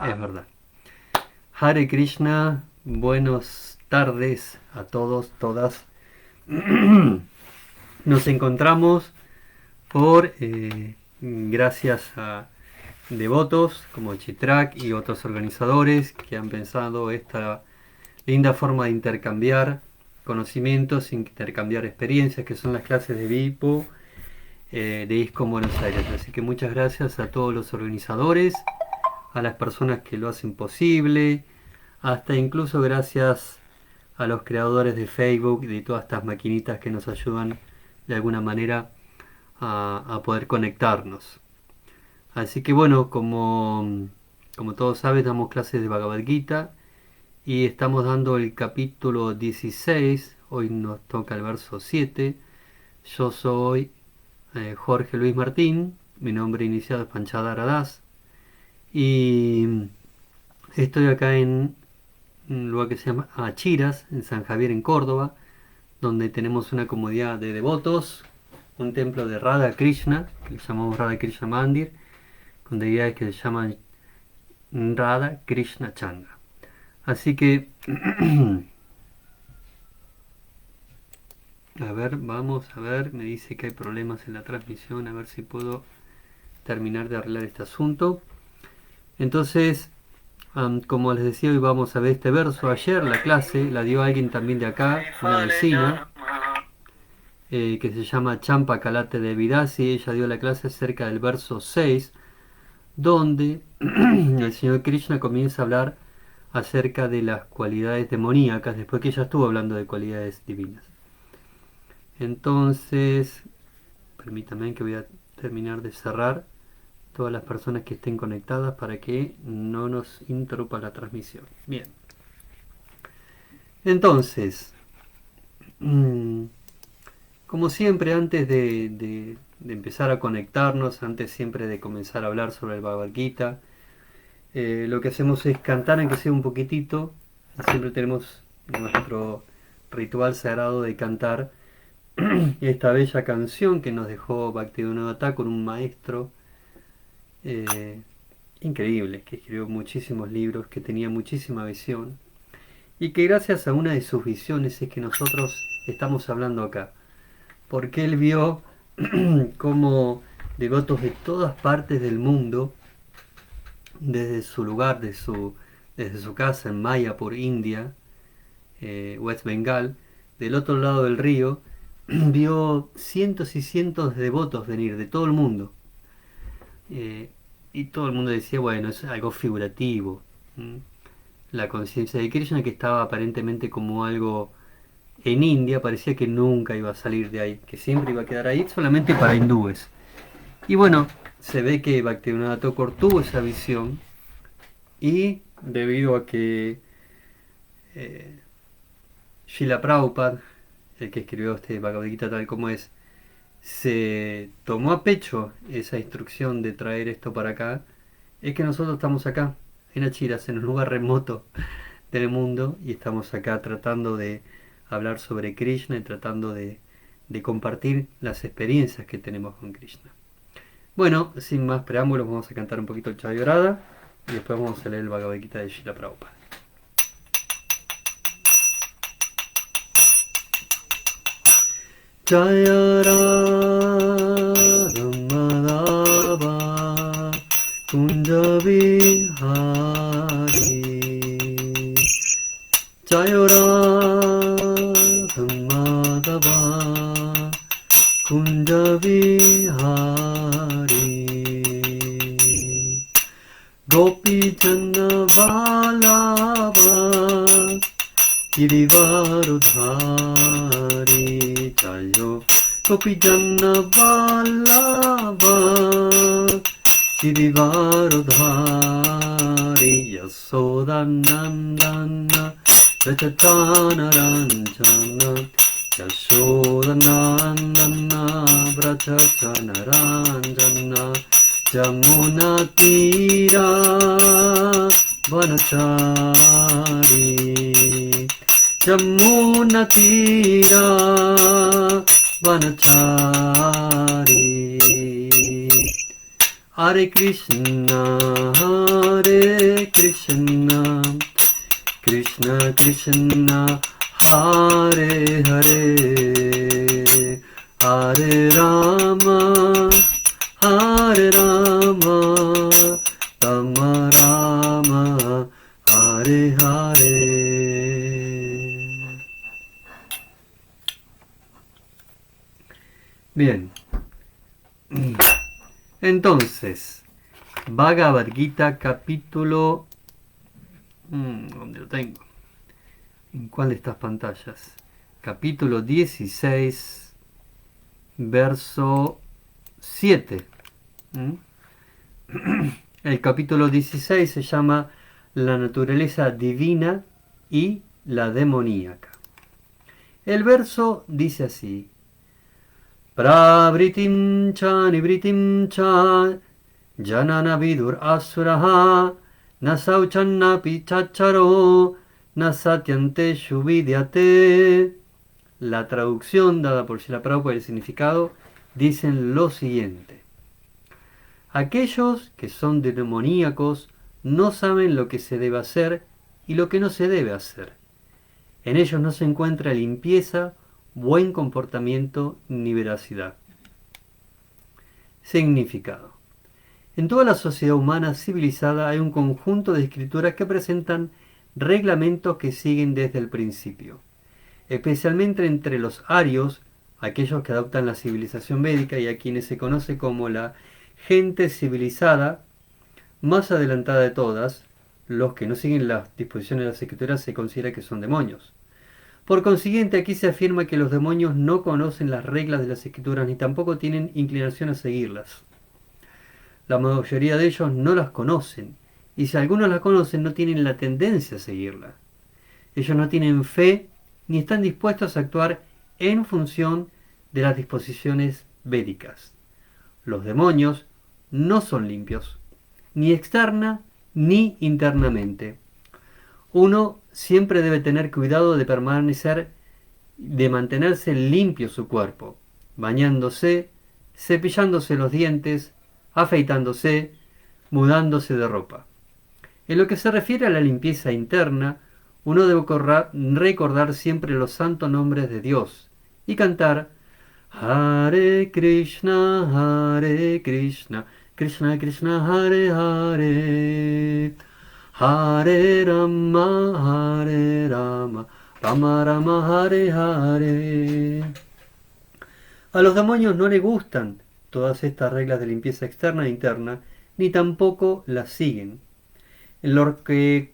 es verdad. Hare Krishna, buenas tardes a todos, todas. Nos encontramos gracias a devotos como Chitrak y otros organizadores que han pensado esta linda forma de intercambiar conocimientos, intercambiar experiencias, que son las clases de Vipo de ISKCON Buenos Aires. Así que muchas gracias a todos los organizadores, a las personas que lo hacen posible, hasta incluso gracias a los creadores de Facebook y de todas estas maquinitas que nos ayudan de alguna manera a poder conectarnos. Así que bueno, como todos saben, damos clases de Bhagavad Gita y estamos dando el capítulo 16. Hoy nos toca el verso 7. Yo soy Jorge Luis Martín, mi nombre iniciado es Panchadara Das y estoy acá en un lugar que se llama Achiras, en San Javier, en Córdoba, donde tenemos una comunidad de devotos, un templo de Radha Krishna, que le llamamos Radha Krishna Mandir, con deidades que se llaman Radha Krishna Changa. Así que, a ver, vamos a ver, me dice que hay problemas en la transmisión, a ver si puedo terminar de arreglar este asunto. Entonces, como les decía, hoy vamos a ver este verso. Ayer la clase la dio alguien también de acá, una vecina, que se llama Champa Kalate de Vidasi. Ella dio la clase acerca del verso 6, donde el Señor Krishna comienza a hablar acerca de las cualidades demoníacas, después que ella estuvo hablando de cualidades divinas. Entonces, permítanme que voy a terminar de cerrar todas las personas que estén conectadas para que no nos interrumpa la transmisión. Bien. Entonces, como siempre, antes de empezar a conectarnos, antes siempre de comenzar a hablar sobre el Bhagavad Gita, lo que hacemos es cantar, aunque sea un poquitito. Siempre tenemos nuestro ritual sagrado de cantar esta bella canción que nos dejó Bhaktivinoda Thakur, un maestro increíble, que escribió muchísimos libros, que tenía muchísima visión, y que gracias a una de sus visiones es que nosotros estamos hablando acá, porque él vio cómo devotos de todas partes del mundo, desde su lugar, desde su casa en Mayapur, India, West Bengal, del otro lado del río, vio cientos y cientos de devotos venir de todo el mundo. Y todo el mundo decía, bueno, es algo figurativo. La conciencia de Krishna, que estaba aparentemente como algo en India, parecía que nunca iba a salir de ahí, que siempre iba a quedar ahí solamente para hindúes. Y bueno, se ve que Bhaktivinoda Thakur tuvo esa visión, y debido a que Srila Prabhupada, el que escribió este Bhagavad Gita tal como es, se tomó a pecho esa instrucción de traer esto para acá, es que nosotros estamos acá en Achiras, en un lugar remoto del mundo, y estamos acá tratando de hablar sobre Krishna y tratando de compartir las experiencias que tenemos con Krishna. Bueno, sin más preámbulos, vamos a cantar un poquito el Chayorada y después vamos a leer el Bhagavad Gita de Srila Prabhupada. Jaya Radha Madhava Kunja Vihari, Jaya Radha Madhava Kunja Vihari, Gopi Jana Vallabha Girivarodhari, Jayo Gopi Jana Vallabha Girivarodhari, Yasoda Nandana Rajatana Ranjana, Yasoda Nandana Rajatana Ranjana, Jamuna Tira Vanachari, Jamuna Tira Vanachari. Hare Krishna, Hare Krishna, Krishna Krishna, Hare Hare, Hare Rama, Hare Rama, Rama Rama, Hare Hare. Bien. Entonces, Bhagavad Gita capítulo... ¿Dónde lo tengo? ¿En cuál de estas pantallas? Capítulo 16, verso 7. El capítulo 16 se llama La naturaleza divina y la demoníaca. El verso dice así: Pravritim cha nivritim cha janana vidur asuraha nasauchanna pichacharo nasatyante shuvidyate. La traducción dada por Srila Prabhupada y el significado dicen lo siguiente: aquellos que son demoníacos no saben lo que se debe hacer y lo que no se debe hacer. En ellos no se encuentra limpieza, buen comportamiento ni veracidad. Significado: en toda la sociedad humana civilizada hay un conjunto de escrituras que presentan reglamentos que siguen desde el principio, especialmente entre los arios, aquellos que adoptan la civilización védica y a quienes se conoce como la gente civilizada más adelantada de todas. Los que no siguen las disposiciones de las escrituras se considera que son demonios. Por consiguiente, aquí se afirma que los demonios no conocen las reglas de las escrituras ni tampoco tienen inclinación a seguirlas. La mayoría de ellos no las conocen, y si algunos las conocen no tienen la tendencia a seguirlas. Ellos no tienen fe ni están dispuestos a actuar en función de las disposiciones védicas. Los demonios no son limpios, ni externa ni internamente. Uno siempre debe tener cuidado de mantenerse limpio su cuerpo, bañándose, cepillándose los dientes, afeitándose, mudándose de ropa. En lo que se refiere a la limpieza interna, uno debe recordar siempre los santos nombres de Dios y cantar Hare Krishna, Krishna Krishna, Hare Hare, Hare Rama, Hare Rama, Rama Rama, Hare Hare. A los demonios no les gustan todas estas reglas de limpieza externa e interna, ni tampoco las siguen. En lo que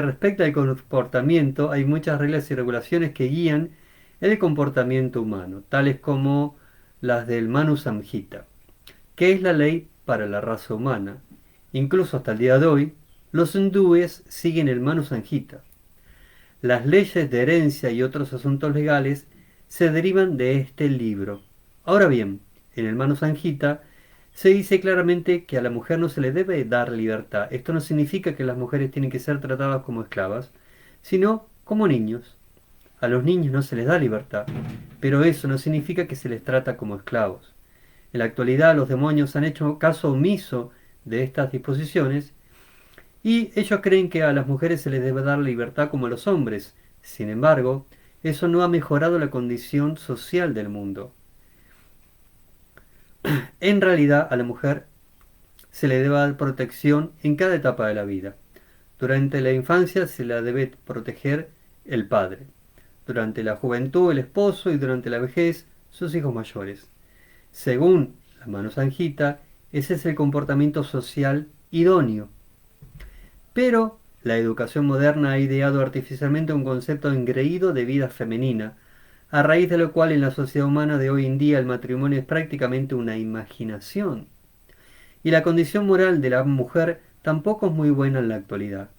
respecta al comportamiento, hay muchas reglas y regulaciones que guían el comportamiento humano, tales como las del Manu Samhita, que es la ley para la raza humana. Incluso hasta el día de hoy, los hindúes siguen el Manu Samhita. Las leyes de herencia y otros asuntos legales se derivan de este libro. Ahora bien, en el Manu Samhita se dice claramente que a la mujer no se le debe dar libertad. Esto no significa que las mujeres tienen que ser tratadas como esclavas, sino como niños. A los niños no se les da libertad, pero eso no significa que se les trata como esclavos. En la actualidad los demonios han hecho caso omiso de estas disposiciones y ellos creen que a las mujeres se les debe dar libertad como a los hombres. Sin embargo, eso no ha mejorado la condición social del mundo. En realidad, a la mujer se le debe dar protección en cada etapa de la vida. Durante la infancia se la debe proteger el padre. Durante la juventud el esposo y durante la vejez sus hijos mayores. Según la Manu Samhita, ese es el comportamiento social idóneo. Pero la educación moderna ha ideado artificialmente un concepto engreído de vida femenina, a raíz de lo cual en la sociedad humana de hoy en día el matrimonio es prácticamente una imaginación. Y la condición moral de la mujer tampoco es muy buena en la actualidad,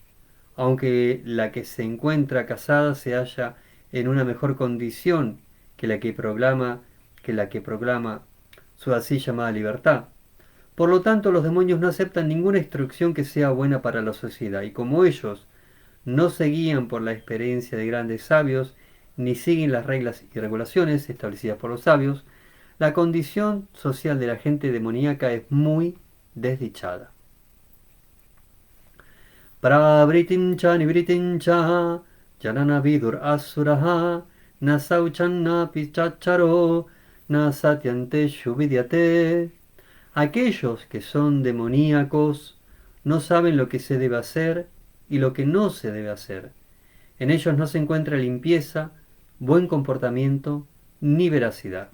aunque la que se encuentra casada se halla en una mejor condición que la que proclama su así llamada libertad. Por lo tanto, los demonios no aceptan ninguna instrucción que sea buena para la sociedad, y como ellos no se guían por la experiencia de grandes sabios, ni siguen las reglas y regulaciones establecidas por los sabios, la condición social de la gente demoníaca es muy desdichada. Pravritim cha nivritim cha janana vidur asuraha na sauchanna pichacharo na satyante shuvidyate. Aquellos que son demoníacos no saben lo que se debe hacer y lo que no se debe hacer. En ellos no se encuentra limpieza, buen comportamiento ni veracidad.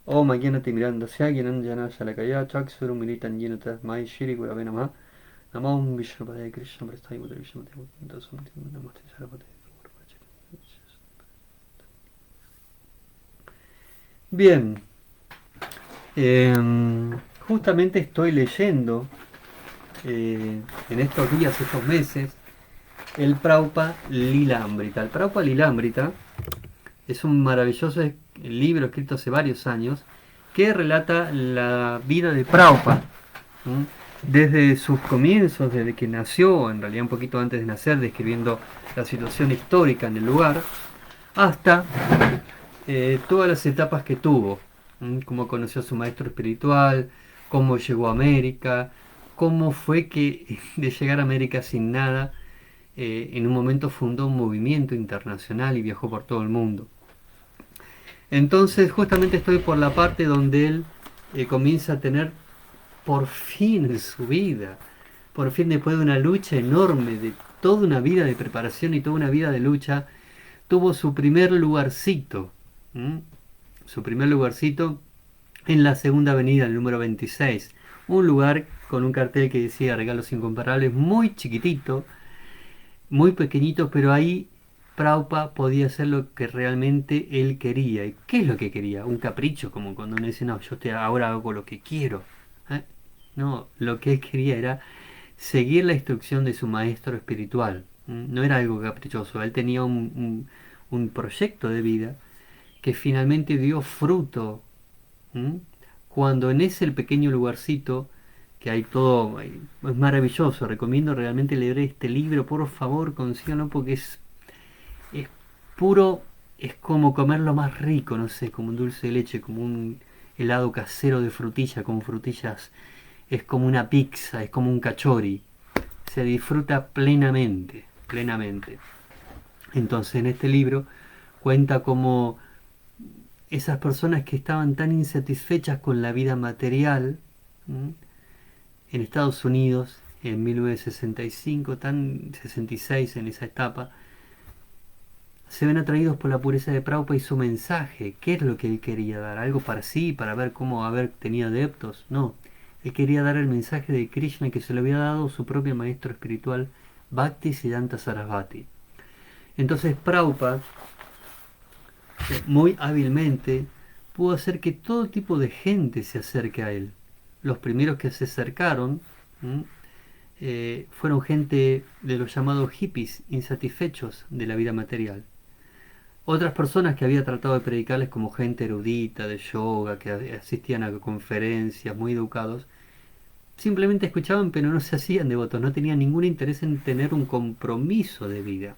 Oh Magyanati Mirandasya Gyananjana Shalakaya Chaksuru Militan Yenata Mai Shiri Gurave Namaha Namam Vishnupadaya Krishna Prasthai Mudra Vishnupadaya Namaste Sarvate. Bien, justamente estoy leyendo en estos días, estos meses, el Prabhupada Lilamrita. El Prabhupada Lilamrita es un maravilloso libro escrito hace varios años que relata la vida de Prabhupada, ¿m? Desde sus comienzos, desde que nació, en realidad un poquito antes de nacer, describiendo la situación histórica en el lugar, hasta todas las etapas que tuvo, cómo conoció a su maestro espiritual, cómo llegó a América, cómo fue que de llegar a América sin nada, en un momento fundó un movimiento internacional y viajó por todo el mundo. Entonces justamente estoy por la parte donde él comienza a tener por fin en su vida, por fin después de una lucha enorme, de toda una vida de preparación y toda una vida de lucha, tuvo su primer lugarcito, su primer lugarcito en la segunda avenida, el número 26, un lugar con un cartel que decía regalos incomparables, muy chiquitito, muy pequeñito, pero ahí Prabhupada podía hacer lo que realmente él quería. ¿Y qué es lo que quería? Un capricho, como cuando uno dice, no, ahora hago lo que quiero. No, lo que él quería era seguir la instrucción de su maestro espiritual. No era algo caprichoso, él tenía un proyecto de vida que finalmente dio fruto. Cuando en ese pequeño lugarcito que hay todo, es maravilloso, recomiendo realmente leer este libro, por favor, consíganlo porque es puro, es como comer lo más rico, no sé, como un dulce de leche, como un helado casero de frutilla, con frutillas, es como una pizza, es como un cachori, se disfruta plenamente, plenamente. Entonces en este libro cuenta cómo esas personas que estaban tan insatisfechas con la vida material, en Estados Unidos, en 1965, tan 66 en esa etapa, se ven atraídos por la pureza de Prabhupada y su mensaje. ¿Qué es lo que él quería dar? ¿Algo para sí, para ver cómo haber tenido adeptos? No, él quería dar el mensaje de Krishna que se le había dado su propio maestro espiritual, Bhaktisiddhanta Sarasvati. Entonces Prabhupada, muy hábilmente, pudo hacer que todo tipo de gente se acerque a él. Los primeros que se acercaron fueron gente de los llamados hippies, insatisfechos de la vida material. Otras personas que había tratado de predicarles como gente erudita, de yoga, que asistían a conferencias, muy educados, simplemente escuchaban pero no se hacían devotos, no tenían ningún interés en tener un compromiso de vida.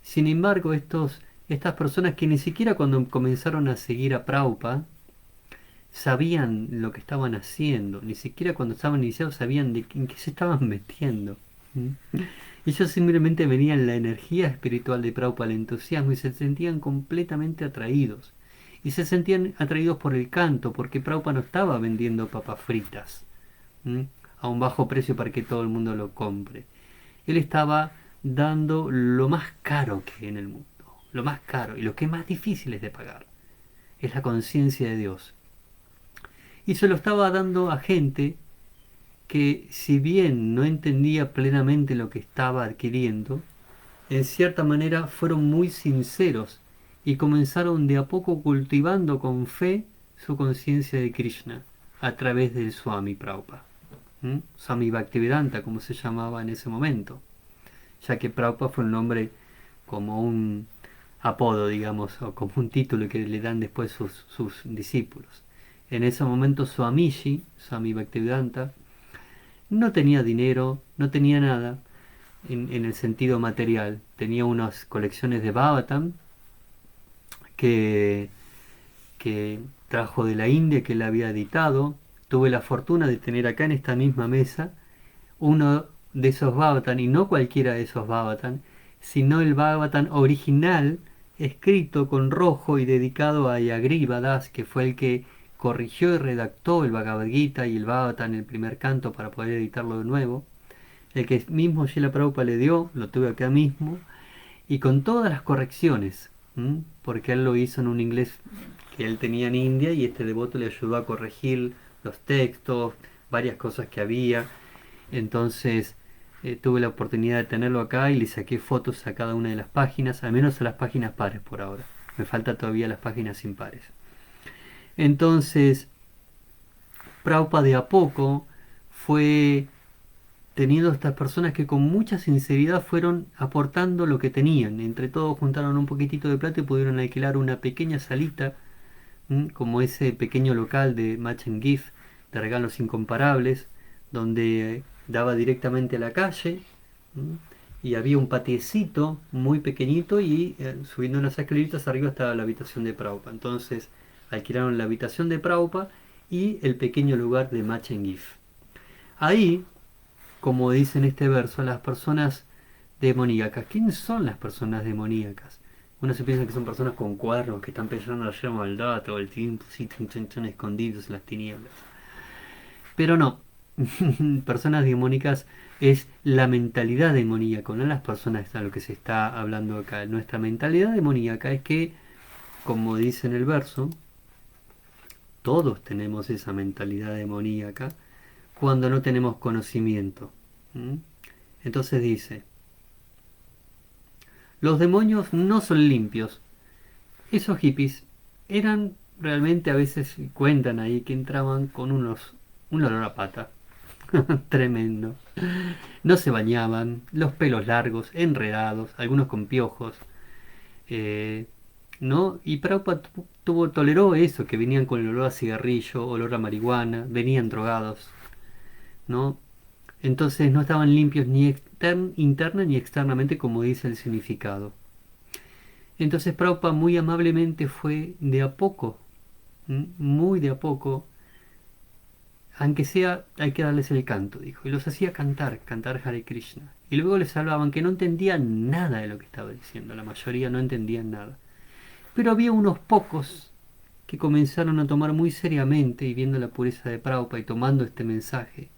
Sin embargo, estas personas que ni siquiera cuando comenzaron a seguir a Prabhupada sabían lo que estaban haciendo, ni siquiera cuando estaban iniciados sabían en qué se estaban metiendo. Ellos simplemente venían la energía espiritual de Prabhupada, el entusiasmo, y se sentían completamente atraídos. Y se sentían atraídos por el canto, porque Prabhupada no estaba vendiendo papas fritas a un bajo precio para que todo el mundo lo compre. Él estaba dando lo más caro que hay en el mundo, lo más caro y lo que es más difícil de pagar. Es la conciencia de Dios. Y se lo estaba dando a gente que, si bien no entendía plenamente lo que estaba adquiriendo, en cierta manera fueron muy sinceros y comenzaron de a poco cultivando con fe su conciencia de Krishna a través del Swami Prabhupada. Swami Bhaktivedanta, como se llamaba en ese momento, ya que Prabhupada fue un nombre como un apodo, digamos, o como un título que le dan después sus discípulos. En ese momento Swamiji, Swami Bhaktivedanta, no tenía dinero, no tenía nada en el sentido material. Tenía unas colecciones de Bhagavatam que trajo de la India, que él había editado. Tuve la fortuna de tener acá en esta misma mesa uno de esos Bhavatan, y no cualquiera de esos Bhavatan, sino el Bhavatan original, escrito con rojo y dedicado a Yagriva Das, que fue el que corrigió y redactó el Bhagavad Gita y el Bhavatan, el primer canto, para poder editarlo de nuevo. El que mismo Srila Prabhupada le dio, lo tuve acá mismo, y con todas las correcciones, porque él lo hizo en un inglés que él tenía en India y este devoto le ayudó a corregir los textos, varias cosas que había. Entonces tuve la oportunidad de tenerlo acá y le saqué fotos a cada una de las páginas, al menos a las páginas pares por ahora. Me falta todavía las páginas impares. Entonces, Prabhupada de a poco fue teniendo estas personas que con mucha sinceridad fueron aportando lo que tenían. Entre todos juntaron un poquitito de plata y pudieron alquilar una pequeña salita, como ese pequeño local de Match and Gift, de regalos incomparables, donde daba directamente a la calle, y había un patiecito muy pequeñito y subiendo unas escaleritas arriba estaba la habitación de Prabhupada. Entonces alquilaron la habitación de Prabhupada y el pequeño lugar de Match and Gift. Ahí, como dice en este verso, las personas demoníacas. ¿Quiénes son las personas demoníacas? Uno se piensa que son personas con cuernos, que están pensando en hacer maldad todo el tiempo, sí, están escondidos en las tinieblas. Pero no, personas demoníacas es la mentalidad demoníaca, no las personas a lo que se está hablando acá. Nuestra mentalidad demoníaca es que, como dice en el verso, todos tenemos esa mentalidad demoníaca cuando no tenemos conocimiento. Entonces dice, los demonios no son limpios. Esos hippies eran realmente, a veces cuentan ahí que entraban con un olor a pata. Tremendo. No se bañaban, los pelos largos, enredados, algunos con piojos. ¿No? Y Prabhupada toleró eso, que venían con el olor a cigarrillo, olor a marihuana, venían drogados, ¿no? Entonces no estaban limpios ni interna ni externamente, como dice el significado. Entonces Prabhupada muy amablemente fue de a poco, muy de a poco, aunque sea, hay que darles el canto, dijo, y los hacía cantar Hare Krishna. Y luego les hablaban que no entendían nada de lo que estaba diciendo, la mayoría no entendían nada. Pero había unos pocos que comenzaron a tomar muy seriamente y viendo la pureza de Prabhupada y tomando este mensaje,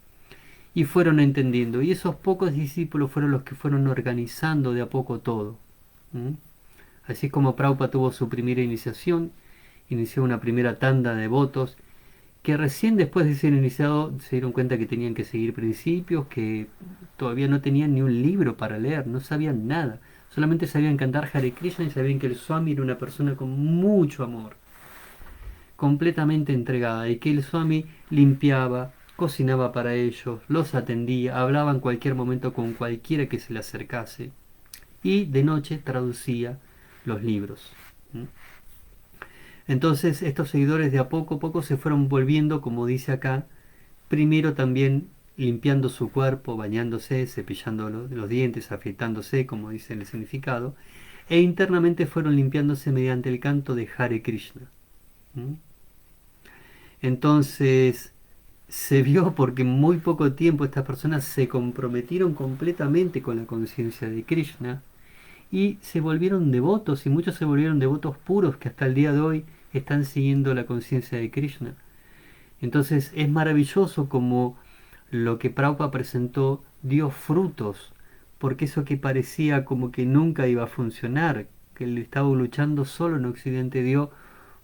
y fueron entendiendo. Y esos pocos discípulos fueron los que fueron organizando de a poco todo. Así como Prabhupada tuvo su primera iniciación, inició una primera tanda de devotos, que recién después de ser iniciado se dieron cuenta que tenían que seguir principios, que todavía no tenían ni un libro para leer, no sabían nada. Solamente sabían cantar Hare Krishna y sabían que el Swami era una persona con mucho amor, completamente entregada, y que el Swami limpiaba, cocinaba para ellos, los atendía, hablaba en cualquier momento con cualquiera que se le acercase, y de noche traducía los libros. Entonces estos seguidores de a poco se fueron volviendo, como dice acá, primero también limpiando su cuerpo, bañándose, cepillando los dientes, afeitándose, como dice el significado, e internamente fueron limpiándose mediante el canto de Hare Krishna. Entonces se vio porque en muy poco tiempo estas personas se comprometieron completamente con la conciencia de Krishna y se volvieron devotos, y muchos se volvieron devotos puros que hasta el día de hoy están siguiendo la conciencia de Krishna. Entonces es maravilloso como lo que Prabhupada presentó dio frutos, porque eso que parecía como que nunca iba a funcionar, que él estaba luchando solo en Occidente, dio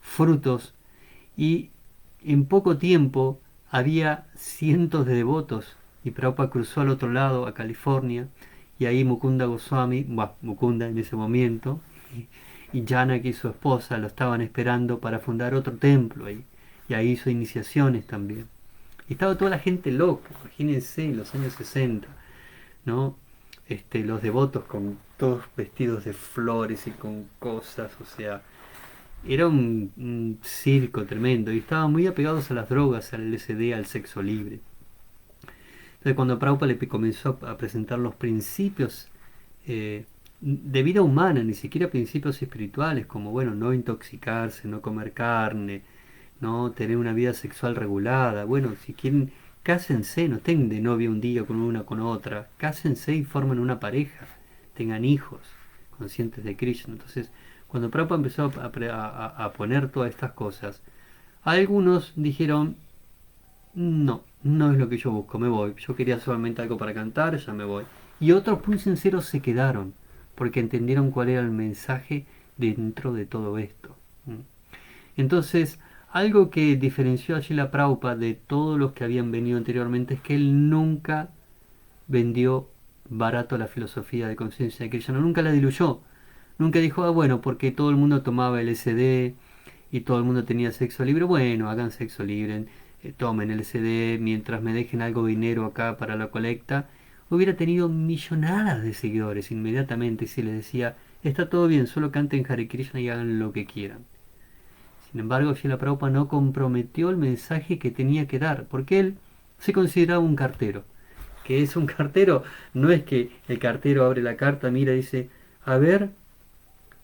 frutos, y en poco tiempo había cientos de devotos, y Prabhupada cruzó al otro lado, a California, y ahí Mukunda Goswami, Mukunda en ese momento, y Janaki y su esposa lo estaban esperando para fundar otro templo ahí, y ahí hizo iniciaciones también. Y estaba toda la gente loca, imagínense, en los años 60, ¿no? Los devotos con todos vestidos de flores y con cosas, o sea, era un circo tremendo, y estaban muy apegados a las drogas, al LSD, al sexo libre. Entonces cuando Prabhupada le comenzó a presentar los principios de vida humana, ni siquiera principios espirituales, como bueno, no intoxicarse, no comer carne, no tener una vida sexual regulada, bueno, si quieren cásense, no estén de novia un día con una con otra, cásense y formen una pareja, tengan hijos, conscientes de Krishna. Entonces, cuando Prabhupada empezó a poner todas estas cosas, algunos dijeron, no, no es lo que yo busco, me voy. Yo quería solamente algo para cantar, ya me voy. Y otros muy sinceros se quedaron, porque entendieron cuál era el mensaje dentro de todo esto. ¿Mm? Entonces, algo que diferenció a Srila Prabhupada de todos los que habían venido anteriormente es que él nunca vendió barato la filosofía de conciencia de Krishna, nunca la diluyó. Nunca dijo, ah, bueno, porque todo el mundo tomaba LSD y todo el mundo tenía sexo libre, bueno, hagan sexo libre, tomen LSD mientras me dejen algo de dinero acá para la colecta. Hubiera tenido millonadas de seguidores inmediatamente si les decía, está todo bien, solo canten Hare Krishna y hagan lo que quieran. Sin embargo, Srila Prabhupada no comprometió el mensaje que tenía que dar, porque él se consideraba un cartero. ¿Qué es un cartero? No es que el cartero abre la carta, mira y dice, a ver,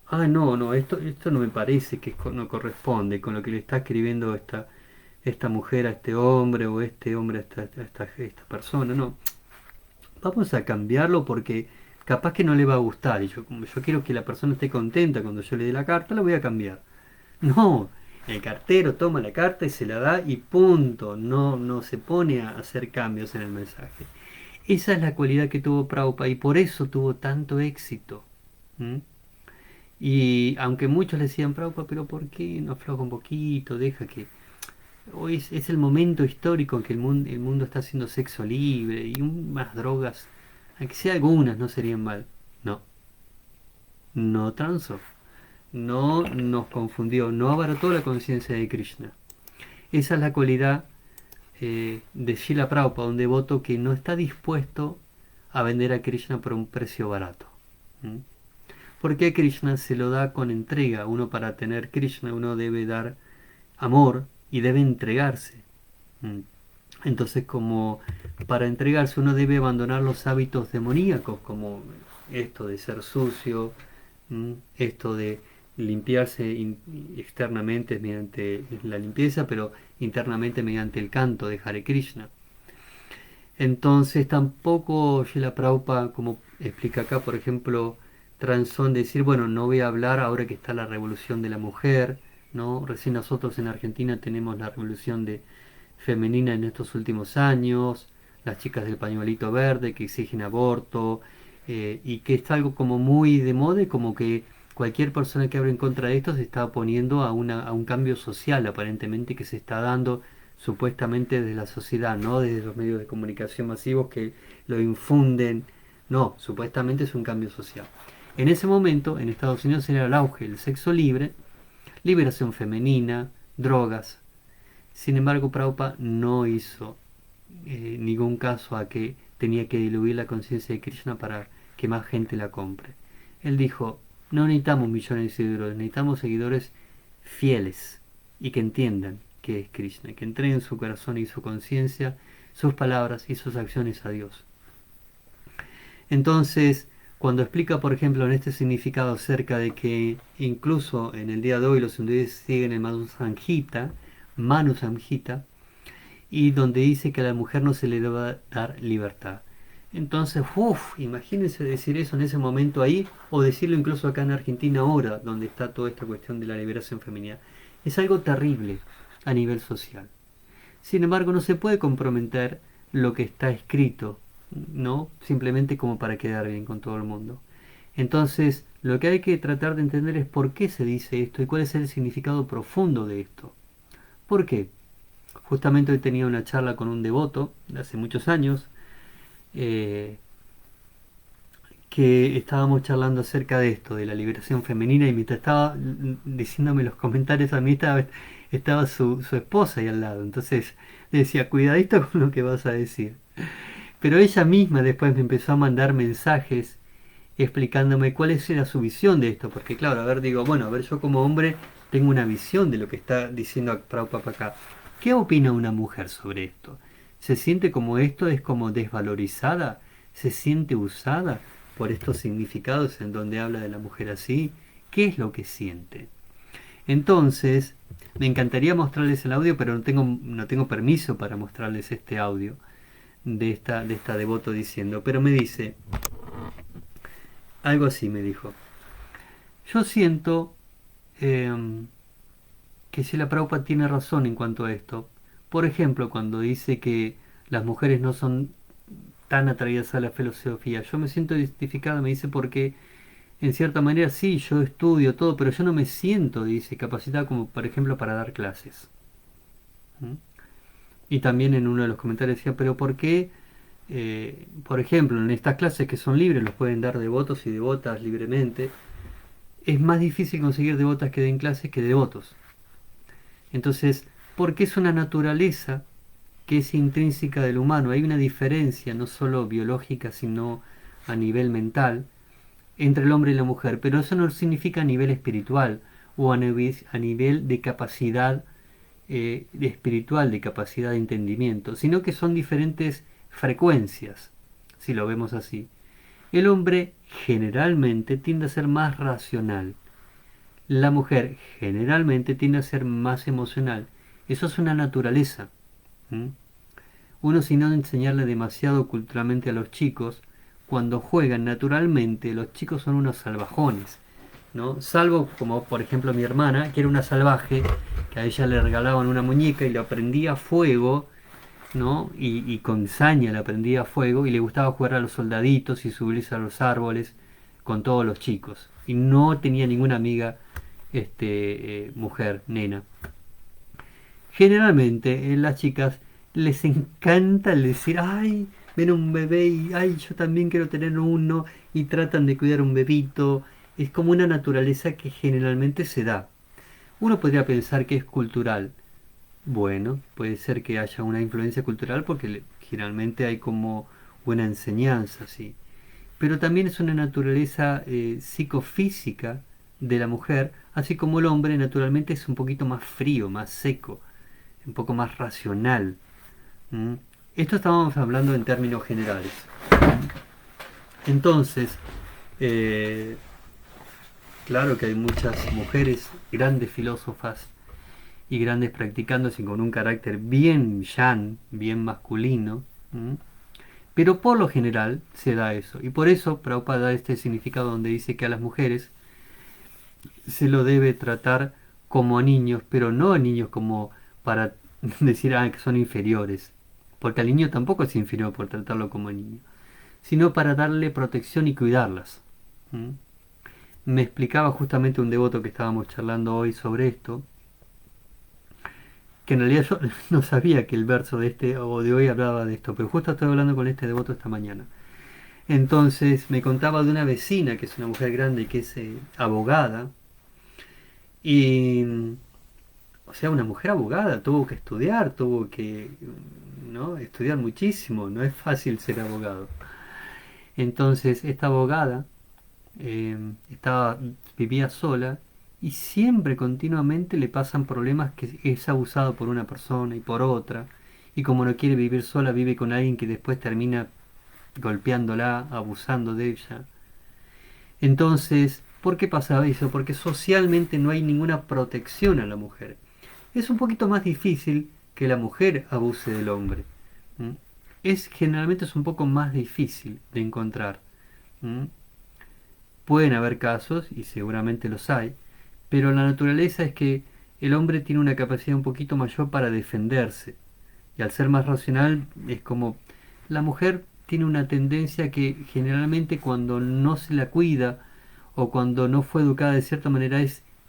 ah, no, no, esto no me parece que no corresponde con lo que le está escribiendo esta mujer a este hombre o este hombre a esta persona. No, vamos a cambiarlo porque capaz que no le va a gustar. Y yo, como yo quiero que la persona esté contenta cuando yo le dé la carta, la voy a cambiar. No, el cartero toma la carta y se la da y punto. No, no se pone a hacer cambios en el mensaje. Esa es la cualidad que tuvo Prabhupada y por eso tuvo tanto éxito. ¿Mm? Y aunque muchos le decían, Prabhupada, pero ¿por qué no afloja un poquito? Deja que... Hoy es el momento histórico en que el mundo está haciendo sexo libre y más drogas, aunque sea algunas, no serían mal. No, no transó, no nos confundió, no abarató la conciencia de Krishna. Esa es la cualidad de Srila Prabhupada, un devoto que no está dispuesto a vender a Krishna por un precio barato. ¿Mm? Porque Krishna se lo da con entrega. Uno para tener Krishna, uno debe dar amor y debe entregarse. ¿Mm? Entonces, como para entregarse uno debe abandonar los hábitos demoníacos, como esto de ser sucio, esto de limpiarse externamente mediante la limpieza, pero internamente mediante el canto de Hare Krishna. Entonces tampoco Srila Prabhupada, como explica acá, por ejemplo, transó en decir, bueno, no voy a hablar ahora que está la revolución de la mujer, ¿no? Recién nosotros en Argentina tenemos la revolución femenina en estos últimos años, las chicas del pañuelito verde que exigen aborto, y que está algo como muy de moda, y como que cualquier persona que hable en contra de esto se está oponiendo a un cambio social aparentemente que se está dando supuestamente desde la sociedad, no desde los medios de comunicación masivos que lo infunden. No, supuestamente es un cambio social. En ese momento, en Estados Unidos era el auge del sexo libre, liberación femenina, drogas. Sin embargo, Prabhupada no hizo ningún caso a que tenía que diluir la conciencia de Krishna para que más gente la compre. Él dijo, no necesitamos millones de seguidores, necesitamos seguidores fieles y que entiendan qué es Krishna, que entreguen su corazón y su conciencia, sus palabras y sus acciones a Dios. Entonces, cuando explica, por ejemplo, en este significado acerca de que incluso en el día de hoy los hindúes siguen el Manu Samhita, y donde dice que a la mujer no se le debe dar libertad. Entonces, imagínense decir eso en ese momento ahí, o decirlo incluso acá en Argentina ahora, donde está toda esta cuestión de la liberación femenina. Es algo terrible a nivel social. Sin embargo, no se puede comprometer lo que está escrito, ¿no? Simplemente como para quedar bien con todo el mundo. Entonces, lo que hay que tratar de entender es por qué se dice esto y cuál es el significado profundo de esto. ¿Por qué? Justamente hoy tenía una charla con un devoto de hace muchos años, eh, que estábamos charlando acerca de esto, de la liberación femenina, y mientras estaba diciéndome los comentarios a mí estaba su esposa ahí al lado. Entonces le decía, cuidadito con lo que vas a decir. Pero ella misma después me empezó a mandar mensajes explicándome cuál era su visión de esto, porque claro, a ver, digo, bueno, a ver, yo como hombre tengo una visión de lo que está diciendo Prabhupada acá. ¿Qué opina una mujer sobre esto? ¿Se siente como esto es como desvalorizada? ¿Se siente usada por estos significados en donde habla de la mujer así? ¿Qué es lo que siente? Entonces, me encantaría mostrarles el audio, pero no tengo permiso para mostrarles este audio de esta devoto diciendo. Pero me dice, algo así me dijo. Yo siento que Srila Prabhupada tiene razón en cuanto a esto. Por ejemplo, cuando dice que las mujeres no son tan atraídas a la filosofía, yo me siento identificada, me dice, porque en cierta manera sí, yo estudio todo, pero yo no me siento, dice, capacitada como por ejemplo para dar clases. ¿Mm? Y también en uno de los comentarios decía, pero ¿por qué, por ejemplo, en estas clases que son libres, los pueden dar devotos y devotas libremente, es más difícil conseguir devotas que den clases que devotos? Entonces, porque es una naturaleza que es intrínseca del humano, hay una diferencia no solo biológica, sino a nivel mental, entre el hombre y la mujer, pero eso no significa a nivel espiritual o a nivel de capacidad de espiritual, de capacidad de entendimiento, sino que son diferentes frecuencias, si lo vemos así. El hombre generalmente tiende a ser más racional, la mujer generalmente tiende a ser más emocional. Eso es una naturaleza. ¿Mm? Uno, si no enseñarle demasiado culturalmente a los chicos, cuando juegan naturalmente, los chicos son unos salvajones, ¿no? Salvo como por ejemplo mi hermana, que era una salvaje, que a ella le regalaban una muñeca y la prendía a fuego, ¿no? Y con saña la prendía a fuego y le gustaba jugar a los soldaditos y subirse a los árboles con todos los chicos. Y no tenía ninguna amiga mujer, nena. Generalmente las chicas les encanta el decir, ay, ven un bebé y ay, yo también quiero tener uno, y tratan de cuidar un bebito. Es como una naturaleza que generalmente se da. Uno podría pensar que es cultural. Bueno, puede ser que haya una influencia cultural porque generalmente hay como una enseñanza, sí. Pero también es una naturaleza psicofísica de la mujer, así como el hombre naturalmente es un poquito más frío, más seco, un poco más racional. ¿Mm? Esto estábamos hablando en términos generales. Entonces, eh, claro que hay muchas mujeres, grandes filósofas y grandes practicantes y con un carácter bien yan, bien masculino. ¿Mm? Pero por lo general se da eso. Y por eso Prabhupada da este significado donde dice que a las mujeres se lo debe tratar como a niños, pero no a niños como para decir que son inferiores. Porque al niño tampoco es inferior por tratarlo como a niño, sino para darle protección y cuidarlas. ¿Mm? Me explicaba justamente un devoto que estábamos charlando hoy sobre esto, que en realidad yo no sabía que el verso de este o de hoy hablaba de esto, pero justo estoy hablando con este devoto esta mañana. Entonces me contaba de una vecina que es una mujer grande y que es abogada, y o sea, una mujer abogada tuvo que estudiar, tuvo que, ¿no?, estudiar muchísimo, no es fácil ser abogado. Entonces esta abogada estaba, vivía sola y siempre continuamente le pasan problemas, que es abusado por una persona y por otra, y como no quiere vivir sola vive con alguien que después termina golpeándola, abusando de ella. Entonces, ¿por qué pasaba eso? Porque socialmente no hay ninguna protección a la mujer. Es un poquito más difícil que la mujer abuse del hombre. ¿Mm? Generalmente es un poco más difícil de encontrar. ¿Mm? Pueden haber casos, y seguramente los hay, pero la naturaleza es que el hombre tiene una capacidad un poquito mayor para defenderse. Y al ser más racional, es como la mujer tiene una tendencia que generalmente cuando no se la cuida o cuando no fue educada de cierta manera,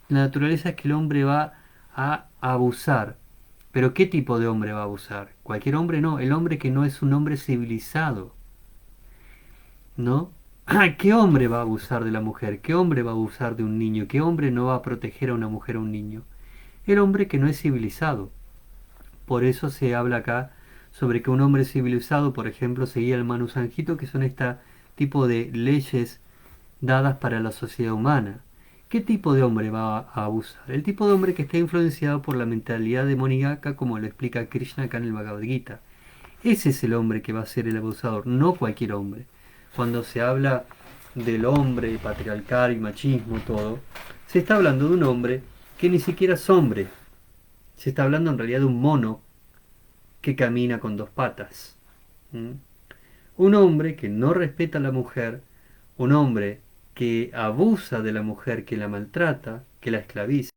la naturaleza es que el hombre va a abusar. Pero ¿qué tipo de hombre va a abusar? Cualquier hombre no, el hombre que no es un hombre civilizado, ¿no? ¿Qué hombre va a abusar de la mujer? ¿Qué hombre va a abusar de un niño? ¿Qué hombre no va a proteger a una mujer o a un niño? El hombre que no es civilizado. Por eso se habla acá sobre que un hombre civilizado, por ejemplo, seguía el Manu Sanjito, que son este tipo de leyes dadas para la sociedad humana. ¿Qué tipo de hombre va a abusar? El tipo de hombre que está influenciado por la mentalidad demoníaca, como lo explica Krishna acá en el Bhagavad Gita. Ese es el hombre que va a ser el abusador, no cualquier hombre. Cuando se habla del hombre patriarcal y machismo, todo, se está hablando de un hombre que ni siquiera es hombre. Se está hablando en realidad de un mono que camina con dos patas. ¿Mm? Un hombre que no respeta a la mujer, un hombre que abusa de la mujer, que la maltrata, que la esclaviza,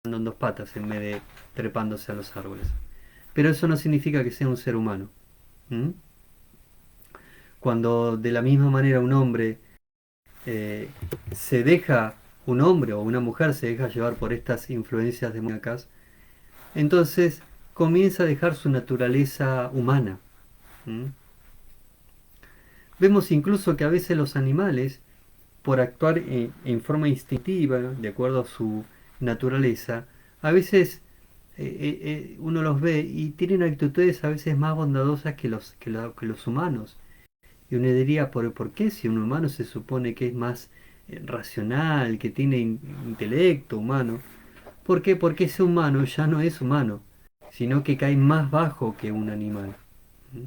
andando en dos patas en vez de trepándose a los árboles. Pero eso no significa que sea un ser humano. ¿Mm? Cuando de la misma manera un hombre eh, se deja, un hombre o una mujer se deja llevar por estas influencias demoníacas, entonces comienza a dejar su naturaleza humana. ¿Mm? Vemos incluso que a veces los animales, por actuar en forma instintiva, de acuerdo a su naturaleza, a veces uno los ve y tienen actitudes a veces más bondadosas que los humanos. Y uno diría, ¿por qué si un humano se supone que es más racional, que tiene intelecto humano? ¿Por qué? Porque ese humano ya no es humano, sino que cae más bajo que un animal. ¿Mm?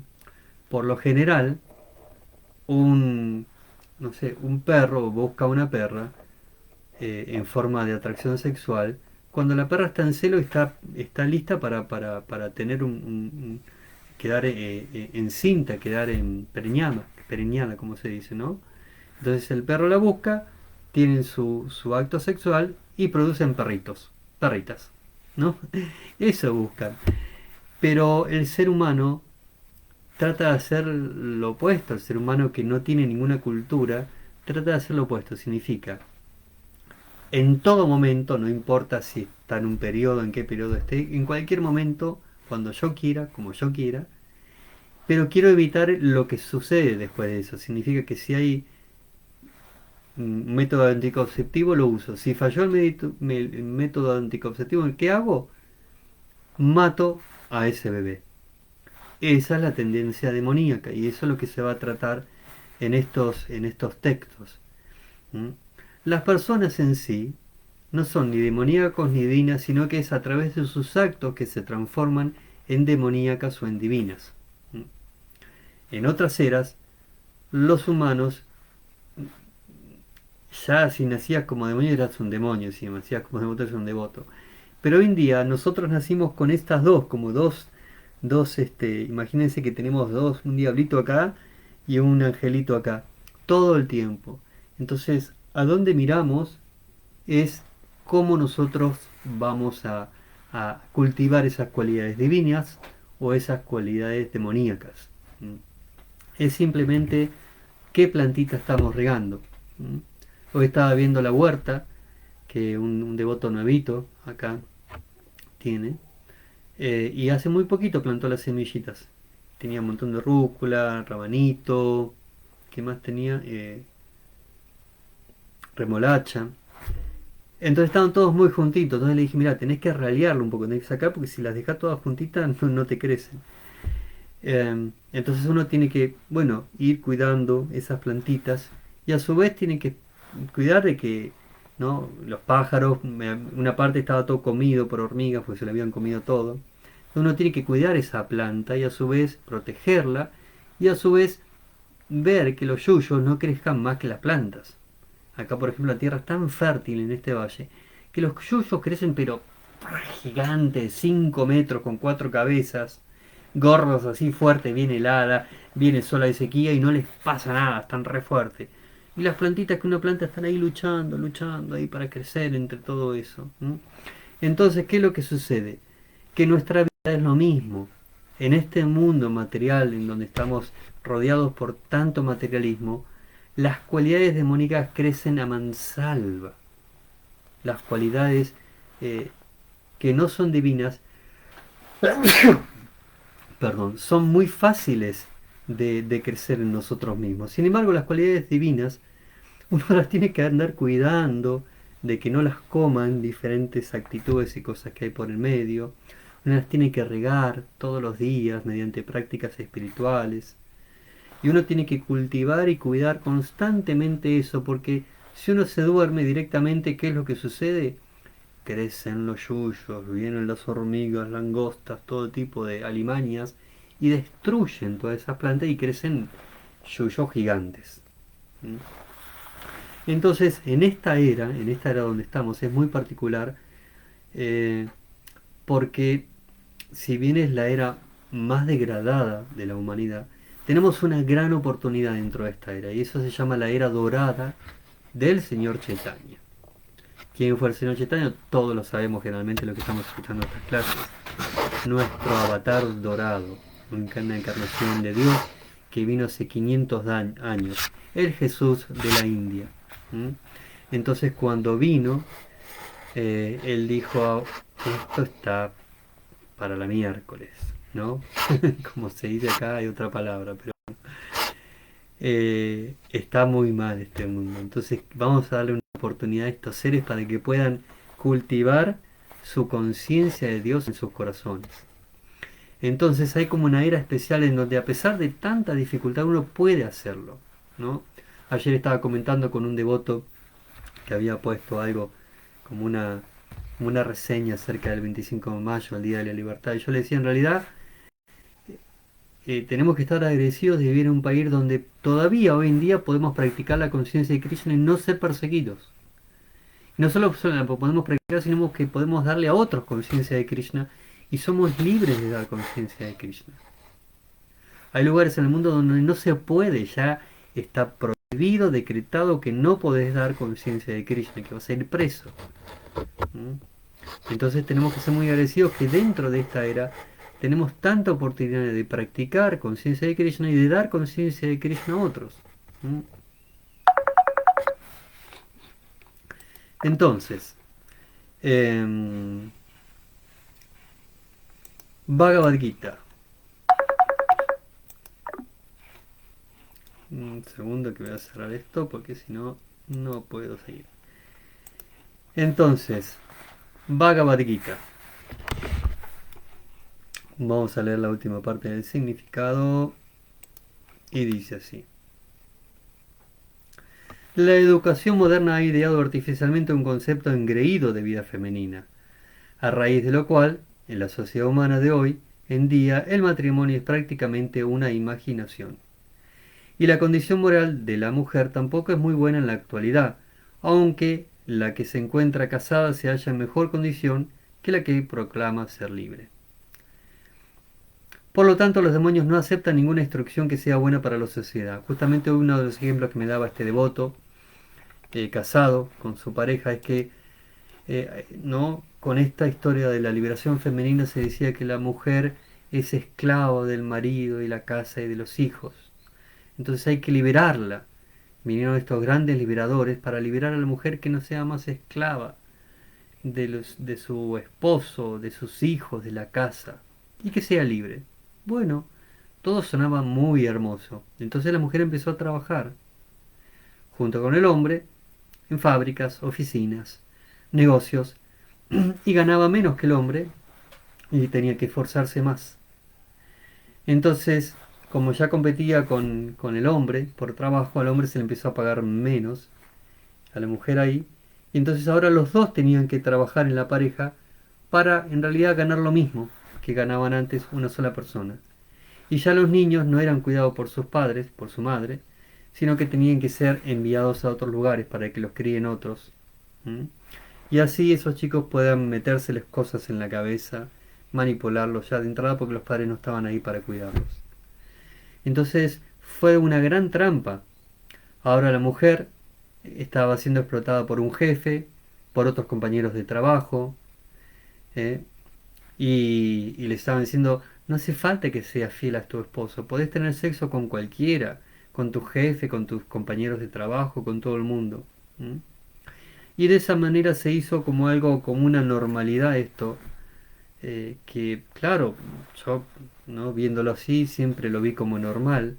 Por lo general, un, no sé, un perro busca una perra en forma de atracción sexual, cuando la perra está en celo está lista para tener quedar encinta, quedar preñada, como se dice, ¿no? Entonces el perro la busca, tienen su acto sexual y producen perritas, ¿no? Eso buscan. Pero el ser humano trata de hacer lo opuesto. El ser humano que no tiene ninguna cultura trata de hacer lo opuesto. Significa, en todo momento, no importa si está en un periodo, en qué periodo esté, en cualquier momento, cuando yo quiera, como yo quiera, pero quiero evitar lo que sucede después de eso. Significa que si hay un método anticonceptivo, lo uso. Si falló el método anticonceptivo, ¿qué hago? Mato a ese bebé. Esa es la tendencia demoníaca y eso es lo que se va a tratar en estos textos. ¿Mm? Las personas en sí no son ni demoníacos ni divinas, sino que es a través de sus actos que se transforman en demoníacas o en divinas. ¿Mm? En otras eras, los humanos, ya si nacías como demonio eras un demonio, si nacías como devoto eras un devoto. Pero hoy en día nosotros nacimos con estas dos, como imagínense que tenemos dos, un diablito acá y un angelito acá, todo el tiempo. Entonces, a dónde miramos es cómo nosotros vamos a cultivar esas cualidades divinas o esas cualidades demoníacas. ¿Mm? Es simplemente qué plantita estamos regando. ¿Mm? Hoy estaba viendo la huerta que un devoto nuevito acá tiene, y hace muy poquito plantó las semillitas. Tenía un montón de rúcula, rabanito, ¿qué más tenía? Remolacha. Entonces estaban todos muy juntitos. Entonces le dije, mira, tenés que ralearlo un poco, tenés que sacar porque si las dejas todas juntitas no te crecen. Entonces uno tiene que, bueno, ir cuidando esas plantitas y a su vez tiene que cuidar de que, ¿no? Los pájaros, una parte estaba todo comido por hormigas porque se le habían comido todo. Uno tiene que cuidar esa planta y a su vez protegerla y a su vez ver que los yuyos no crezcan más que las plantas. Acá, por ejemplo, la tierra es tan fértil en este valle que los yuyos crecen pero gigantes, 5 metros con 4 cabezas, gordos así fuertes, bien helada, viene sola de sequía y no les pasa nada, están re fuertes. Y las plantitas que uno planta están ahí luchando ahí para crecer entre todo eso. ¿No? Entonces, ¿qué es lo que sucede? Que nuestra vida es lo mismo. En este mundo material en donde estamos rodeados por tanto materialismo, las cualidades demoníacas crecen a mansalva. Las cualidades que no son divinas, perdón, son muy fáciles de crecer en nosotros mismos. Sin embargo, las cualidades divinas, uno las tiene que andar cuidando de que no las coman diferentes actitudes y cosas que hay por el medio. Uno las tiene que regar todos los días mediante prácticas espirituales. Y uno tiene que cultivar y cuidar constantemente eso, porque si uno se duerme directamente, ¿qué es lo que sucede? Crecen los yuyos, vienen las hormigas, langostas, todo tipo de alimañas y destruyen todas esas plantas y crecen yuyos gigantes. ¿Mm? Entonces, en esta era donde estamos, es muy particular, eh, porque si bien es la era más degradada de la humanidad, tenemos una gran oportunidad dentro de esta era, y eso se llama la era dorada del señor Chaitanya. ¿Quién fue el señor Chaitanya? Todos lo sabemos generalmente lo que estamos escuchando en estas clases. Nuestro avatar dorado, una encarnación de Dios que vino hace 500 años, el Jesús de la India. ¿Mm? Entonces cuando vino, él dijo, esto está para la miércoles, ¿no? Como se dice acá, hay otra palabra, pero está muy mal este mundo. Entonces vamos a darle una oportunidad a estos seres para que puedan cultivar su conciencia de Dios en sus corazones. Entonces hay como una era especial en donde a pesar de tanta dificultad uno puede hacerlo, ¿no? Ayer estaba comentando con un devoto que había puesto algo como una reseña acerca del 25 de mayo, el Día de la Libertad, y yo le decía, en realidad tenemos que estar agradecidos de vivir en un país donde todavía hoy en día podemos practicar la conciencia de Krishna y no ser perseguidos. No solo podemos practicar, sino que podemos darle a otros conciencia de Krishna y somos libres de dar conciencia de Krishna. Hay lugares en el mundo donde no se puede, ya está prohibido, decretado que no podés dar conciencia de Krishna, que vas a ir preso. ¿Mm? Entonces tenemos que ser muy agradecidos que dentro de esta era tenemos tanta oportunidad de practicar conciencia de Krishna y de dar conciencia de Krishna a otros. ¿Mm? Entonces, Bhagavad Gita. Un segundo que voy a cerrar esto porque si no, no puedo seguir. Entonces, Bhagavad Gita. Vamos a leer la última parte del significado y dice así. La educación moderna ha ideado artificialmente un concepto engreído de vida femenina, a raíz de lo cual, en la sociedad humana de hoy en día, el matrimonio es prácticamente una imaginación. Y la condición moral de la mujer tampoco es muy buena en la actualidad, aunque la que se encuentra casada se halla en mejor condición que la que proclama ser libre. Por lo tanto, los demonios no aceptan ninguna instrucción que sea buena para la sociedad. Justamente uno de los ejemplos que me daba este devoto, casado con su pareja, es que no, con esta historia de la liberación femenina se decía que la mujer es esclava del marido y la casa y de los hijos. Entonces hay que liberarla. Vinieron estos grandes liberadores para liberar a la mujer que no sea más esclava de su esposo, de sus hijos, de la casa, y que sea libre. Bueno, todo sonaba muy hermoso. Entonces la mujer empezó a trabajar junto con el hombre en fábricas, oficinas, negocios, y ganaba menos que el hombre y tenía que esforzarse más. Entonces, como ya competía con el hombre por trabajo, al hombre se le empezó a pagar menos, a la mujer ahí, y entonces ahora los dos tenían que trabajar en la pareja para en realidad ganar lo mismo que ganaban antes una sola persona. Y ya los niños no eran cuidados por sus padres, por su madre, sino que tenían que ser enviados a otros lugares para que los críen otros. ¿Mm? Y así esos chicos puedan metérseles cosas en la cabeza, manipularlos ya de entrada porque los padres no estaban ahí para cuidarlos. Entonces fue una gran trampa. Ahora la mujer estaba siendo explotada por un jefe, por otros compañeros de trabajo, ¿eh? Y le estaban diciendo, no hace falta que seas fiel a tu esposo, podés tener sexo con cualquiera, con tu jefe, con tus compañeros de trabajo, con todo el mundo. ¿Mm? Y de esa manera se hizo como algo, como una normalidad esto, que claro, yo no viéndolo así siempre lo vi como normal,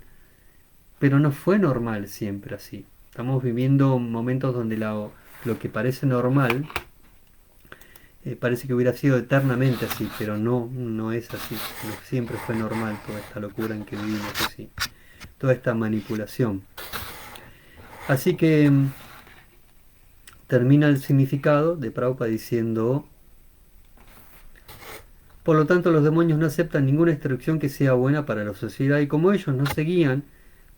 pero no fue normal siempre así. Estamos viviendo momentos donde lo que parece normal parece que hubiera sido eternamente así, pero no, no es así. No siempre fue normal toda esta locura en que vivimos así, toda esta manipulación. Así que termina el significado de Prabhupada diciendo: por lo tanto, los demonios no aceptan ninguna instrucción que sea buena para la sociedad, y como ellos no seguían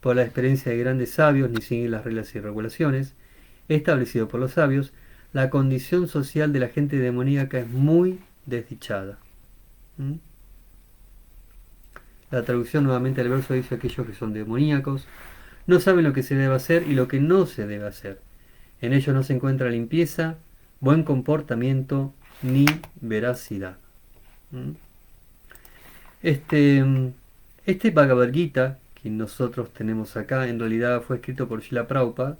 por la experiencia de grandes sabios, ni seguir las reglas y regulaciones establecido por los sabios, la condición social de la gente demoníaca es muy desdichada. ¿Mm? La traducción nuevamente del verso dice: aquellos que son demoníacos no saben lo que se debe hacer y lo que no se debe hacer. En ellos no se encuentra limpieza, buen comportamiento ni veracidad. ¿Mm? Este Bhagavad Gita que nosotros tenemos acá en realidad fue escrito por Srila Prabhupada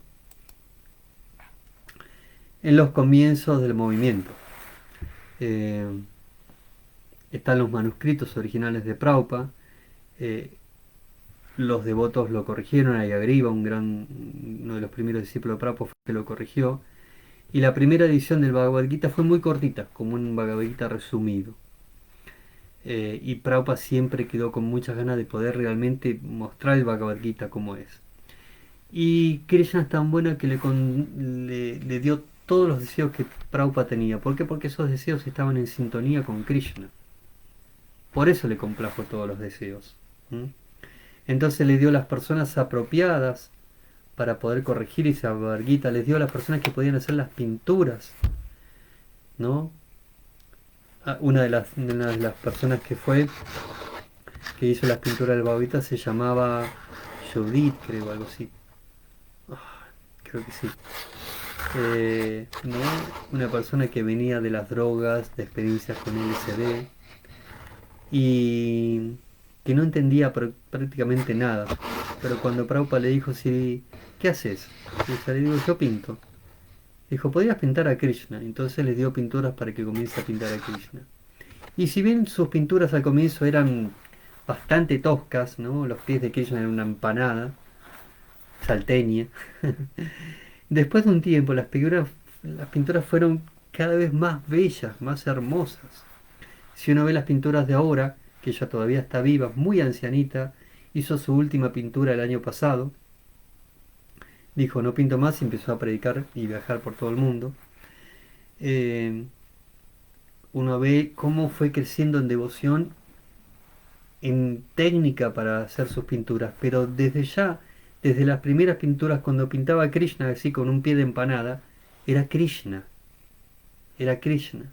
en los comienzos del movimiento. Eh, Están los manuscritos originales de Prabhupada. eh, los devotos lo corrigieron, Ayagriva, uno de los primeros discípulos de Prabhupada, fue que lo corrigió. Y la primera edición del Bhagavad Gita fue muy cortita, como un Bhagavad Gita resumido. Y Prabhupada siempre quedó con muchas ganas de poder realmente mostrar el Bhagavad Gita como es. Y Krishna es tan buena que le dio todos los deseos que Prabhupada tenía. ¿Por qué? Porque esos deseos estaban en sintonía con Krishna. Por eso le complajo todos los deseos. ¿Mm? Entonces le dio las personas apropiadas para poder corregir esa Bhagavad Gita. Les dio a las personas que podían hacer las pinturas, ¿no? Una de las personas que hizo las pinturas del Bhagavad Gita se llamaba Judith, creo, algo así. Creo que sí. ¿No? Una persona que venía de las drogas, de experiencias con LSD y que no entendía prácticamente nada. Pero cuando Prabhupada le dijo: sí, ¿qué haces? Y ella le dijo: yo pinto. Dijo: podrías pintar a Krishna. Entonces les dio pinturas para que comience a pintar a Krishna. Y si bien sus pinturas al comienzo eran bastante toscas, ¿no? Los pies de Krishna eran una empanada salteña. Después de un tiempo las pinturas fueron cada vez más bellas, más hermosas. Si uno ve las pinturas de ahora, que ella todavía está viva, muy ancianita, hizo su última pintura el año pasado, dijo: no pinto más, y empezó a predicar y viajar por todo el mundo. Eh, Uno ve cómo fue creciendo en devoción, en técnica para hacer sus pinturas, pero desde las primeras pinturas, cuando pintaba a Krishna así con un pie de empanada, era Krishna, era Krishna,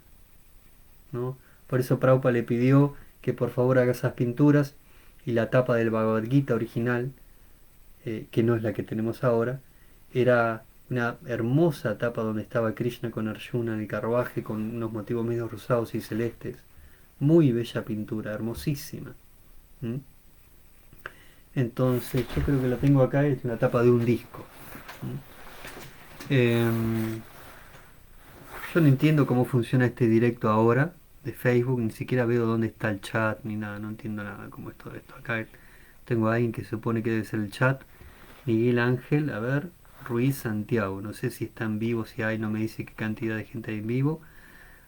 ¿no? Por eso Prabhupada le pidió que por favor haga esas pinturas, y la tapa del Bhagavad Gita original, que no es la que tenemos ahora, era una hermosa tapa donde estaba Krishna con Arjuna en el carruaje con unos motivos medio rosados y celestes. Muy bella pintura, hermosísima. ¿Mm? Entonces, yo creo que la tengo acá, es una tapa de un disco. Yo no entiendo cómo funciona este directo ahora de Facebook, ni siquiera veo dónde está el chat ni nada, no entiendo nada cómo es todo esto. Acá tengo a alguien que se supone que debe ser el chat, Miguel Ángel, a ver, Ruiz Santiago, no sé si está en vivo, si hay, no me dice qué cantidad de gente hay en vivo,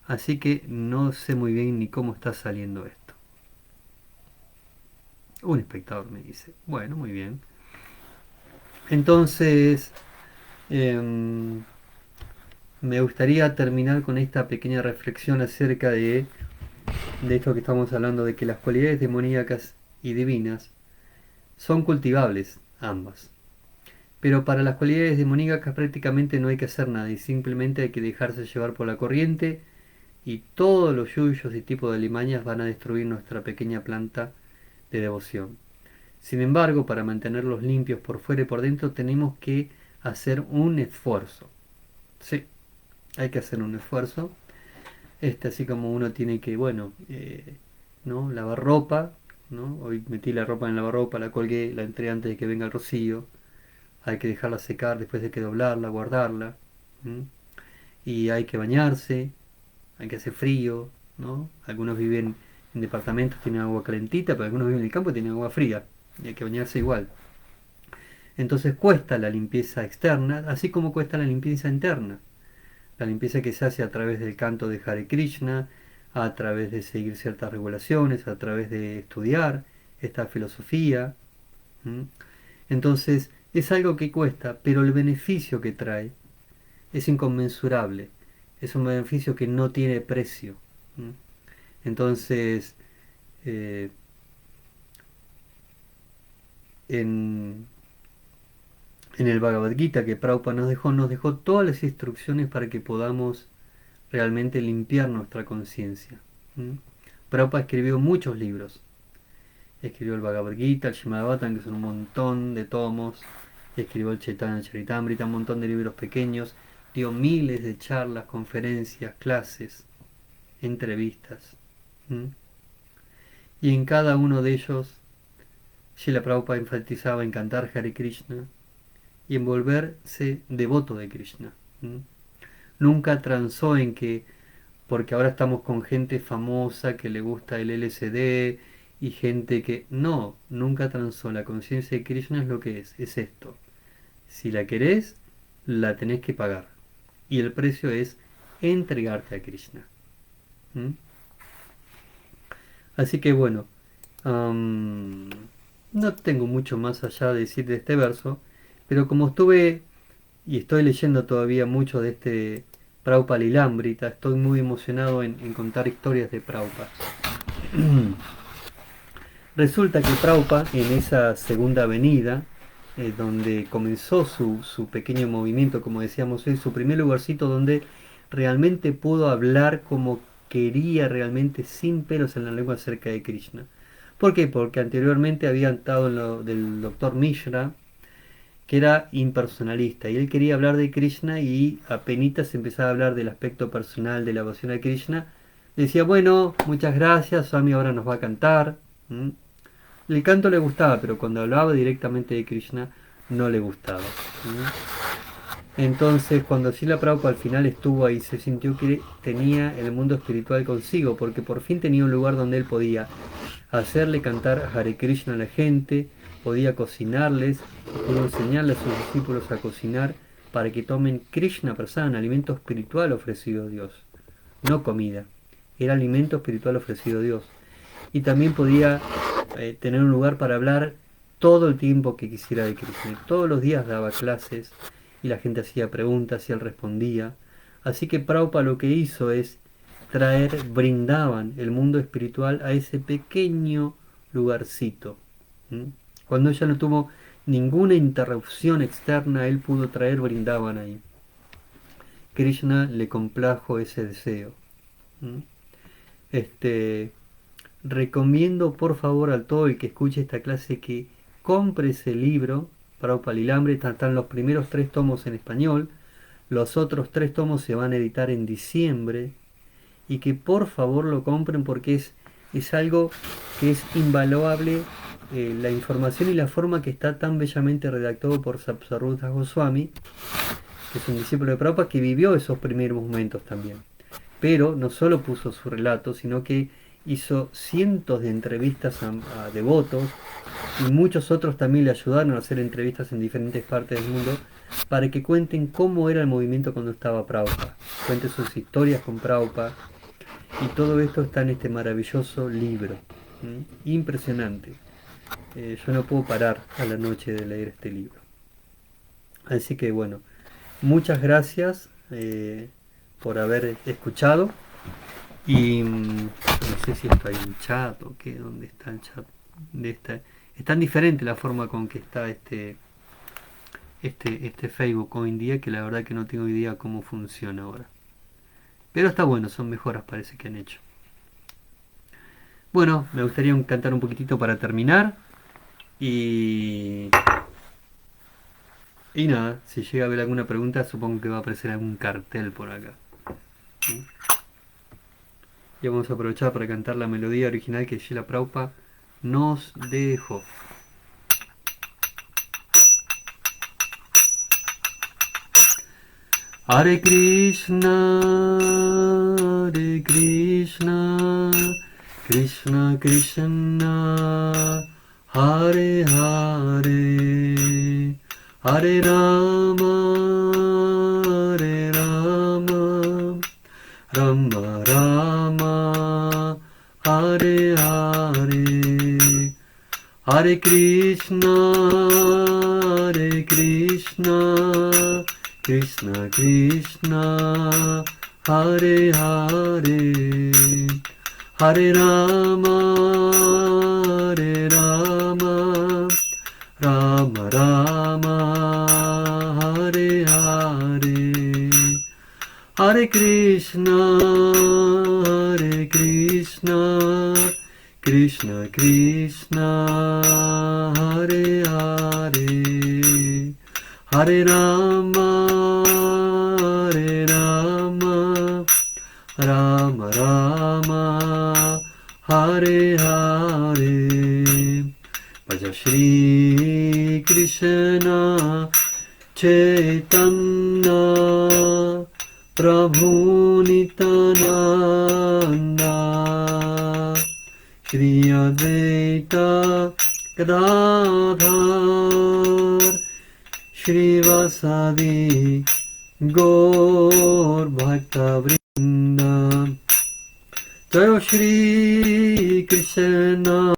así que no sé muy bien ni cómo está saliendo esto. Un espectador me dice, bueno, muy bien. Entonces, me gustaría terminar con esta pequeña reflexión acerca de esto que estamos hablando, de que las cualidades demoníacas y divinas son cultivables, ambas. Pero para las cualidades demoníacas prácticamente no hay que hacer nada, y simplemente hay que dejarse llevar por la corriente, y todos los yuyos y tipos de alimañas van a destruir nuestra pequeña planta de devoción. Sin embargo, para mantenerlos limpios por fuera y por dentro, tenemos que hacer un esfuerzo. Sí, hay que hacer un esfuerzo. Así como uno tiene que, bueno, ¿no? Lavar ropa, ¿no? Hoy metí la ropa en la lavarropa, la colgué, la entré antes de que venga el rocío. Hay que dejarla secar, después hay que doblarla, guardarla. ¿Mm? Y hay que bañarse, hay que hacer frío, ¿no? Algunos viven en departamentos, tienen agua calentita, pero algunos viven en el campo y tienen agua fría. Y hay que bañarse igual. Entonces cuesta la limpieza externa, así como cuesta la limpieza interna. La limpieza que se hace a través del canto de Hare Krishna, a través de seguir ciertas regulaciones, a través de estudiar esta filosofía. ¿Mm? Entonces es algo que cuesta, pero el beneficio que trae es inconmensurable. Es un beneficio que no tiene precio. ¿Mm? Entonces, eh, en, en el Bhagavad Gita que Prabhupada nos dejó todas las instrucciones para que podamos realmente limpiar nuestra conciencia. ¿Mm? Prabhupada escribió muchos libros. Escribió el Bhagavad Gita, el Srimad Bhagavatam, que son un montón de tomos. Escribió el Chaitanya Charitamrita, un montón de libros pequeños. Dio miles de charlas, conferencias, clases, entrevistas. ¿Mm? Y en cada uno de ellos, Srila Prabhupada enfatizaba en cantar Hare Krishna y en volverse devoto de Krishna. ¿Mm? Nunca transó en que, porque ahora estamos con gente famosa que le gusta el LSD y gente que... No, nunca transó. La conciencia de Krishna es lo que es esto. Si la querés, la tenés que pagar. Y el precio es entregarte a Krishna. ¿Mm? Así que bueno, no tengo mucho más allá de decir de este verso, pero como estuve y estoy leyendo todavía mucho de este Prabhupada Lilamrita, estoy muy emocionado en contar historias de Prabhupada. Resulta que Prabhupada, en esa segunda avenida, donde comenzó su pequeño movimiento, como decíamos hoy, su primer lugarcito donde realmente pudo hablar como quería realmente, sin pelos en la lengua, acerca de Krishna. ¿Por qué? Porque anteriormente había estado en lo del doctor Mishra, que era impersonalista, y él quería hablar de Krishna y apenas empezaba a hablar del aspecto personal de la devoción a Krishna. Decía, bueno, muchas gracias, Swami ahora nos va a cantar. ¿Mm? El canto le gustaba, pero cuando hablaba directamente de Krishna no le gustaba. Entonces, cuando Srila Prabhupada al final estuvo ahí, se sintió que tenía el mundo espiritual consigo, porque por fin tenía un lugar donde él podía hacerle cantar Hare Krishna a la gente, podía cocinarles, pudo enseñarle a sus discípulos a cocinar para que tomen Krishna Prasada, alimento espiritual ofrecido a Dios, no comida, era alimento espiritual ofrecido a Dios. Y también podía tener un lugar para hablar todo el tiempo que quisiera de Krishna. Todos los días daba clases y la gente hacía preguntas y él respondía. Así que Prabhupada lo que hizo es brindaban el mundo espiritual a ese pequeño lugarcito. ¿Mm? Cuando ella no tuvo ninguna interrupción externa, él pudo brindaban ahí. Krishna le complajo ese deseo. ¿Mm? Recomiendo por favor a todo el que escuche esta clase que compre ese libro, Prabhupada Lilamrita. Están los primeros 3 tomos en español, los otros 3 tomos se van a editar en diciembre, y que por favor lo compren porque es algo que es invaluable, la información y la forma que está tan bellamente redactado por Sapsarvata Goswami, que es un discípulo de Prabhupada que vivió esos primeros momentos también. Pero no solo puso su relato, sino que hizo cientos de entrevistas a devotos, y muchos otros también le ayudaron a hacer entrevistas en diferentes partes del mundo para que cuenten cómo era el movimiento cuando estaba Prabhupada, cuenten sus historias con Prabhupada, y todo esto está en este maravilloso libro. Impresionante. Yo no puedo parar a la noche de leer este libro. Así que bueno, muchas gracias por haber escuchado. Y no sé si esto hay un chat o qué, dónde está el chat de esta. Es tan diferente la forma con que está este Facebook hoy en día, que la verdad que no tengo idea cómo funciona ahora. Pero está bueno, son mejoras parece que han hecho. Bueno, me gustaría cantar un poquitito para terminar. Y nada, si llega a haber alguna pregunta, supongo que va a aparecer algún cartel por acá. Y vamos a aprovechar para cantar la melodía original que Srila Prabhupada nos dejó. Hare Krishna, Krishna Krishna, Hare Hare, Hare Rama, Rama Rama, Hare Hare, Hare Krishna, Krishna Krishna, Hare Hare, Hare Rama, Rama Rama, Hare Krishna, Krishna Krishna, Hare Hare, Hare Rama, Hare Rama, Rama Rama, Hare Hare. Vaya Shri Krishna Chaitanya Prabhu Nityananda Shri Advaita Gadadhar Shri Vasadi Gaur Bhakta Vrinda. Jaya Shri Krishna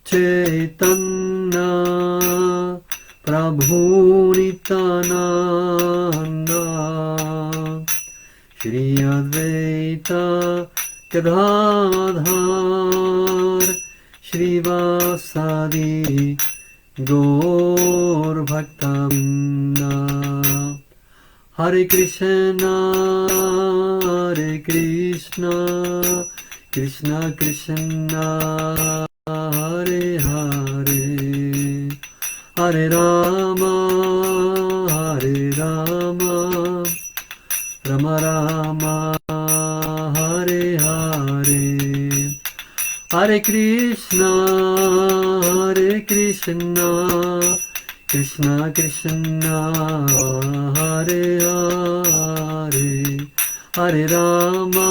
Chaitanya Prabhu Nityananda Shri Advaita Gadadhar Shri Vasadi Gaur Bhakta Vrinda. Hare Krishna, Krishna Krishna, Hare Hare, Hare Rama, Rama Rama, Hare Hare, Hare Krishna, Krishna Krishna, Hare Hare, Hare Rama,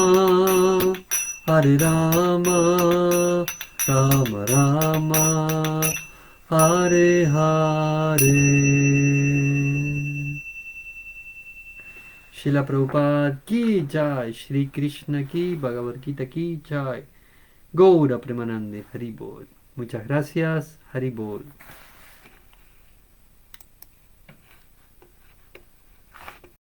Rama Rama, Hare Hare. Srila Prabhupada ki jai, Shri Krishna ki, Bhagavad Gita ki jai, Gaura Premanande, Haribol. Muchas gracias, Haribol.